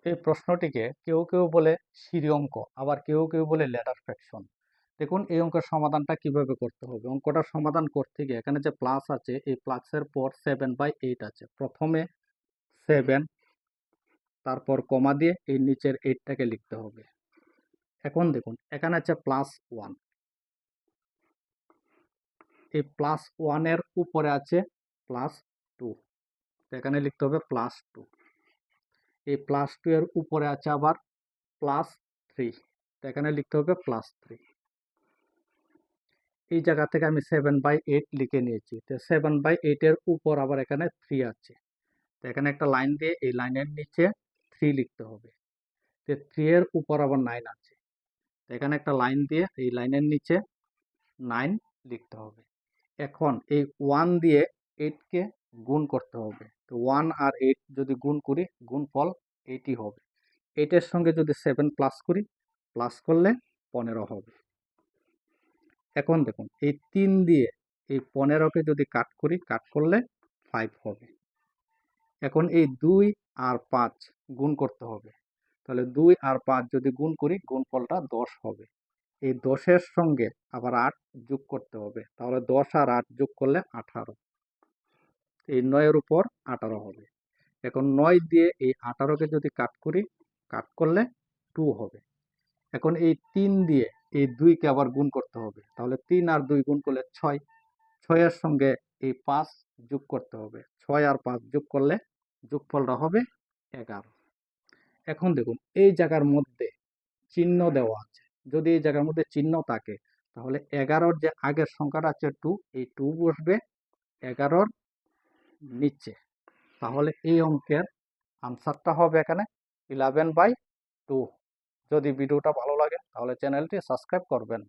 এই প্রশ্নটিকে কেউ কেউ বলে সিরি অঙ্ক, আবার কেউ কেউ বলে ল্যাডার ফ্র্যাকশন। দেখুন এই অঙ্কের সমাধানটা কিভাবে করতে হবে। অঙ্কটা সমাধান করতে গিয়ে এখানে যে প্লাস আছে, এই প্লাসের পর 7/8 আছে। প্রথমে 7, তারপর কমা দিয়ে এই নিচের 8টাকে লিখতে হবে। এখন দেখুন এখানে আছে +1, এই +1-এর উপরে আছে +2, এখানে লিখতে হবে +2। এই +2 এর উপরে আছে আবার +3, এখানে লিখতে হবে +3। এই জায়গা থেকে আমি 7/8 লিখে নিয়েছি। তো 7/8 এর উপর আবার এখানে 3 আছে, তো এখানে একটা লাইন দিয়ে এই লাইনের নিচে 3 লিখতে হবে। তো 3 এর উপর আবার 9 আছে, তো এখানে একটা লাইন দিয়ে এই লাইনের নিচে 9 লিখতে হবে। এখন এই 1 দিয়ে 8কে গুণ করতে হবে। তো 1 আর 8 যদি গুণ করি, গুণফল 8ই হবে। 8 এর সঙ্গে যদি 7 প্লাস করি, প্লাস করলে 15 হবে। এখন দেখুন এই 3 দিয়ে এই 15কে যদি কাট করি, কাট করলে 5 হবে। এখন এই 2 আর 5 গুণ করতে হবে। তাহলে 2 আর 5 যদি গুণ করি, গুণফলটা 10 হবে। এই 10-এর সঙ্গে আবার 8 যোগ করতে হবে। তাহলে 10 আর 8 যোগ করলে 18। এই 9-এর উপর 18 হবে। এখন 9 দিয়ে এই 18কে যদি কাট করি, কাট করলে 2 হবে। এখন এই 3 দিয়ে এই 2কে আবার গুণ করতে হবে। তাহলে 3 আর 2 গুণ করলে 6। 6-এর সঙ্গে এই 5 যোগ করতে হবে। 6 আর 5 যোগ করলে যোগফলটা হবে 11। এখন দেখুন এই জায়গার মধ্যে চিহ্ন দেওয়া আছে। যদি এই জায়গার মধ্যে চিহ্ন থাকে, তাহলে 11-র যে আগের সংখ্যাটা আছে 2, এই 2 বসবে 11-র নিচে। তাহলে এই অঙ্কের আনসারটা হবে এখানে 11/2। যদি ভিডিওটা ভালো লাগে তাহলে চ্যানেলটি সাবস্ক্রাইব করবেন।